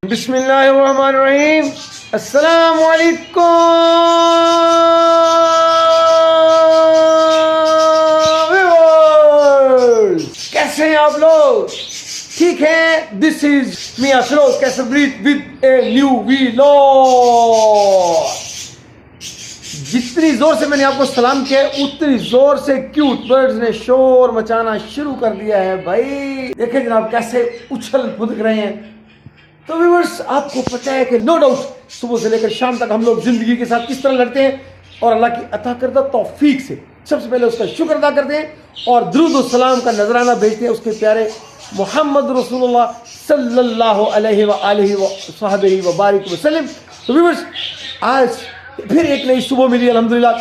बिस्मिल्लाहिर्रहमानिर्रहीम। अस्सलाम वालेकुम। कैसे हैं आप लोग? ठीक है। दिस इज मी अफरोज कैसब्रीथ विद ए न्यू वीलॉग। जितनी जोर से मैंने आपको सलाम किया उतनी जोर से क्यूट बर्ड्स ने शोर मचाना शुरू कर दिया है। भाई देखें जनाब कैसे उछल फुदक रहे हैं। तो व्यूअर्स, आपको पता है कि नो डाउट सुबह से लेकर शाम तक हम लोग जिंदगी के साथ किस तरह लड़ते हैं और अल्लाह की अता करदा तौफीक से सबसे पहले उसका शुक्र अदा करते हैं और दुरूद और सलाम का नजराना भेजते हैं उसके प्यारे मोहम्मद रसूलुल्लाह सल्लल्लाहु अलैहि व बारिक वसल्लम। तो व्यूअर्स, आज फिर एक नई सुबह मिली अल्हम्दुलिल्लाह।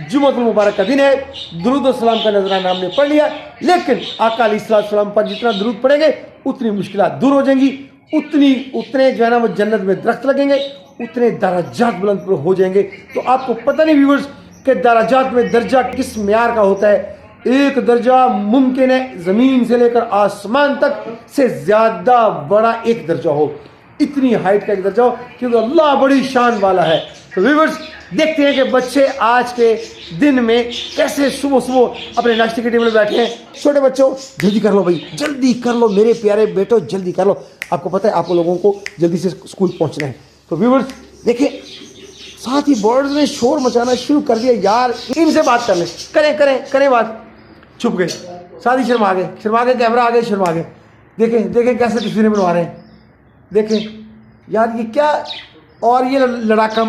जुम्मतुल मुबारक का दिन है। दुरूद और सलाम का नजराना हमने पढ़ लिया, लेकिन आका अलैहिस्सलाम पर जितना दुरूद पड़ेंगे उतनी मुश्किलात दूर हो जाएंगी, उतने जो है ना वो जन्नत में दरख्त लगेंगे, उतने दराजात बुलंद हो जाएंगे। तो आपको पता नहीं व्यूअर्स कि दराजात में दर्जा किस म्यार का होता है। एक दर्जा मुमकिन है ज़मीन से लेकर आसमान तक से ज़्यादा बड़ा एक दर्जा हो, इतनी हाइट का एक दर्जा हो, क्योंकि अल्लाह बड़ी शान वाला है। तो व्यूअर्स, देखते हैं कि बच्चे आज के दिन में कैसे सुबह सुबह अपने नाश्ते के टेबल में बैठे हैं। छोटे बच्चों जल्दी कर लो भाई, जल्दी कर लो मेरे प्यारे बेटो, जल्दी कर लो। आपको पता है आप लोगों को जल्दी से स्कूल पहुंचना है। तो व्यूअर्स देखिए, साथ ही बर्ड्स ने शोर मचाना शुरू कर दिया। यार इनसे बात कर ले, करें बात। छुप गए, साथ ही शर्मा गए, कैमरा आ गए, शर्मा गए। देखें कैसे तस्वीरें बनवा रहे हैं। देखें यार ये क्या। और ये लड़ाका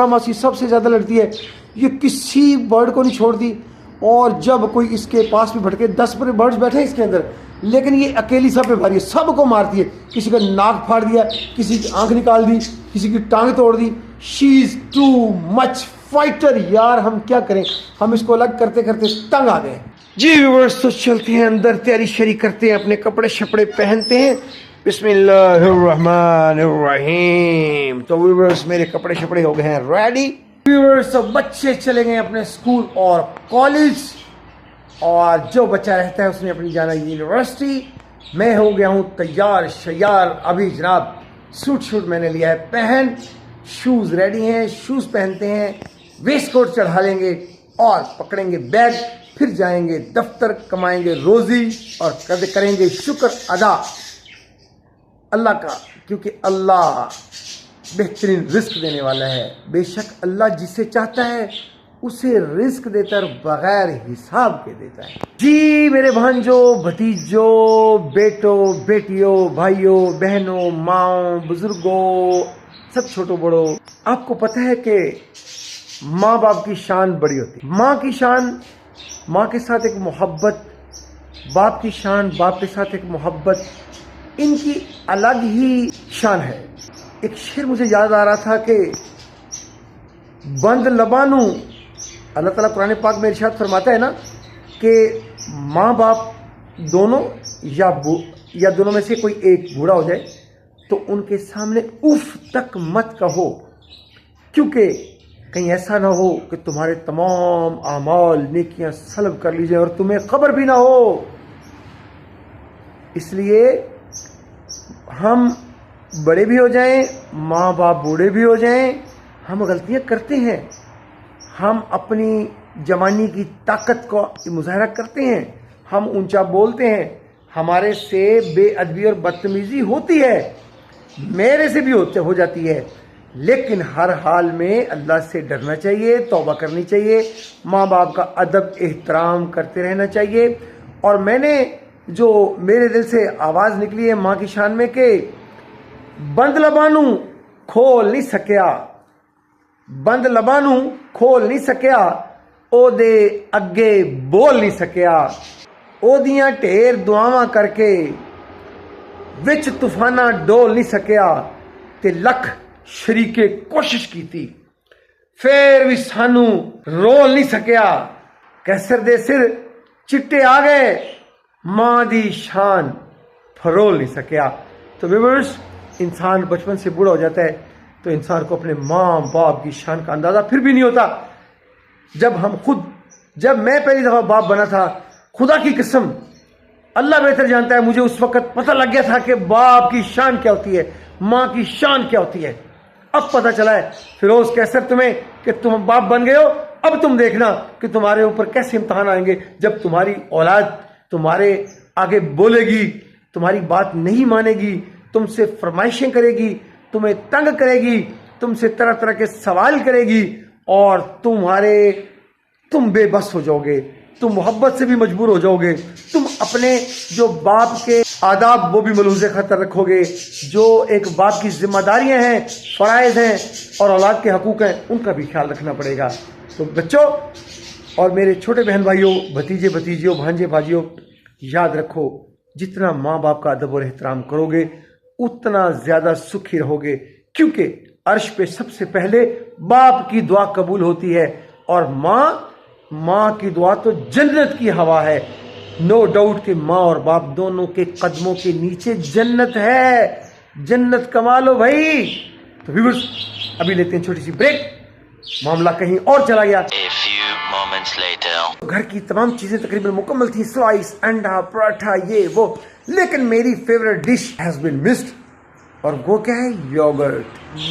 मासी सबसे ज़्यादा लड़ती है। ये किसी बर्ड को नहीं छोड़ती, और जब कोई इसके पास भी भटके 10 बर्ड्स बैठे हैं इसके अंदर, लेकिन ये अकेली सब पे भारी है, सबको मारती है। किसी का नाक फाड़ दिया, किसी की आंख निकाल दी, किसी की टांग तोड़ दी। She is too much fighter. यार हम क्या करें, हम इसको अलग करते करते तंग आ गए। जी व्यूअर्स, तो चलते हैं अंदर, तैयारी शरी करते हैं, अपने कपड़े शपड़े पहनते हैं। बिस्मिल्लाहिर्रहमानिर्रहीम। तो व्यूअर्स मेरे कपड़े शपड़े हो गए हैं रेडी। व्यूअर्स, तो बच्चे चले गए अपने स्कूल और कॉलेज, और जो बच्चा रहता है उसने अपनी जाना यूनिवर्सिटी। मैं हो गया हूँ तैयार शैयार। अभी जनाब सूट मैंने लिया है पहन, शूज़ रेडी हैं, शूज़ पहनते हैं, वेस्ट कोट चढ़ा लेंगे और पकड़ेंगे बैग, फिर जाएंगे दफ्तर, कमाएंगे रोज़ी और करेंगे शुक्र अदा अल्लाह का, क्योंकि अल्लाह बेहतरीन रिस्क देने वाला है। बेशक अल्लाह जिसे चाहता है उसे रिस्क देता है, बगैर हिसाब के देता है। जी मेरे भांजों, भतीजों, बेटों, बेटियों, भाइयों, बहनों, माओ, बुजुर्गों, सब छोटों बड़ों, आपको पता है कि माँ बाप की शान बड़ी होती है। माँ की शान माँ के साथ एक मोहब्बत, बाप की शान बाप के साथ एक मोहब्बत, इनकी अलग ही शान है। एक शेर मुझे याद आ रहा था कि बंद लबानू, अल्लाह ताला कुरान पाक में इरशाद फरमाता है ना कि माँ बाप दोनों या दोनों में से कोई एक बूढ़ा हो जाए तो उनके सामने उफ तक मत कहो, क्योंकि कहीं ऐसा ना हो कि तुम्हारे तमाम आमाल नेकियां सल्ब कर ली जाए और तुम्हें खबर भी ना हो। इसलिए हम बड़े भी हो जाएं, माँ बाप बूढ़े भी हो जाएं, हम गलतियां करते हैं, हम अपनी जवानी की ताकत को मुजाहरा करते हैं, हम ऊंचा बोलते हैं, हमारे से बेअदबी और बदतमीजी होती है, मेरे से भी हो जाती है, लेकिन हर हाल में अल्लाह से डरना चाहिए, तौबा करनी चाहिए, माँ बाप का अदब एहतराम करते रहना चाहिए। और मैंने जो मेरे दिल से आवाज़ निकली है माँ की शान में कि बंद लबानू खोल नहीं सकिया, बंद लबानू खोल नहीं सकिया, ओदे अगे बोल नहीं सकिया, ओदियां ढेर दुआवां करके विच तूफाना डोल नहीं सकिया, ते लख शरीके कोशिश की थी फिर भी सानू रोल नहीं सकिया, कैसर दे सिर चिट्टे आ गए, माँ दी शान फरोल नहीं सकिया। तो व्यूअर्स, इंसान बचपन से बूढ़ा हो जाता है तो इंसान को अपने माँ बाप की शान का अंदाज़ा फिर भी नहीं होता। जब मैं पहली दफ़ा बाप बना था, खुदा की कसम अल्लाह बेहतर जानता है, मुझे उस वक़्त पता लग गया था कि बाप की शान क्या होती है। माँ की शान क्या होती है। अब पता चला है फिरोज कैसर तुम्हें कि तुम बाप बन गए हो। अब तुम देखना कि तुम्हारे ऊपर कैसे इम्तहान आएंगे जब तुम्हारी औलाद तुम्हारे आगे बोलेगी, तुम्हारी बात नहीं मानेगी, तुमसे फरमाइशें करेगी, तुम्हें तंग करेगी, तुमसे तरह तरह के सवाल करेगी और तुम बेबस हो जाओगे, तुम मोहब्बत से भी मजबूर हो जाओगे, तुम अपने जो बाप के आदाब वो भी मलूज़े खतर रखोगे, जो एक बाप की जिम्मेदारियां हैं, फ़राइज़ हैं और औलाद के हकूक़ हैं, उनका भी ख्याल रखना पड़ेगा। तो बच्चों और मेरे छोटे बहन भाइयों, भतीजे भतीजियों, भांजे भाजियों, याद रखो जितना माँ बाप का अदब और एहतराम करोगे उतना ज़्यादा सुखी रहोगे, क्योंकि अर्श पे सबसे पहले बाप की दुआ कबूल होती है और माँ की दुआ तो जन्नत की हवा है। नो डाउट कि माँ और बाप दोनों के कदमों के नीचे जन्नत है। जन्नत कमा लो भाई। तो व्यूअर्स अभी लेते हैं छोटी सी ब्रेक, मामला कहीं और चला गया। घर की तमाम चीजें तकरीबन मुकम्मल थी, स्लाइस, अंडा, पराठा, ये वो, लेकिन मेरी favourite dish has been missed और वो क्या है? योगर्ट,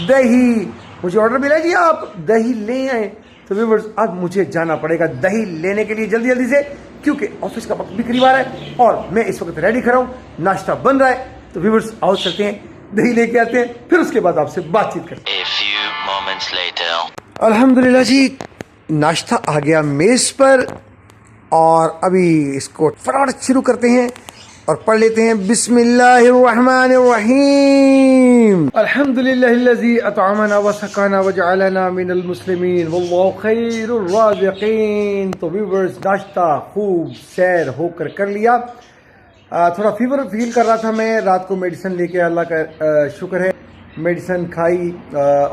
दही। मुझे ऑर्डर मिला जी आप दही ले आए। तो व्यूअर्स अब मुझे जाना पड़ेगा दही लेने के लिए जल्दी जल्दी से, क्योंकि ऑफिस का वक्त भी करीब आ रहा है और मैं इस वक्त रेडी खड़ा हूँ, नाश्ता बन रहा है। तो व्यूअर्स आओ चलते हैं, दही लेके आते हैं, फिर उसके बाद आपसे बातचीत करते हैं। अल्हम्दुलिल्लाह जी, नाश्ता आ गया मेज पर और अभी इसको फटाफट शुरू करते हैं और पढ़ लेते हैं बिस्मिल्लाहिर्रहमानिर्रहीम। अल्हम्दुलिल्लाहिल्लज़ी अतअमना व सक़ाना व जअलना मिनल मुस्लिमीन वल्लाहु खैरुर राज़िक़ीन। तो व्यूअर्स नाश्ता खूब सैर होकर कर लिया। थोड़ा फीवर फील कर रहा था मैं, रात को मेडिसिन लेके, अल्लाह का शुक्र है मेडिसिन खाई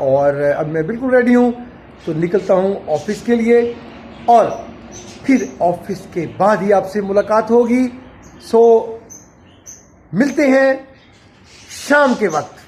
और अब मैं बिल्कुल रेडी हूँ। तो निकलता हूँ ऑफिस के लिए और फिर ऑफिस के बाद ही आपसे मुलाकात होगी। सो मिलते हैं शाम के वक्त।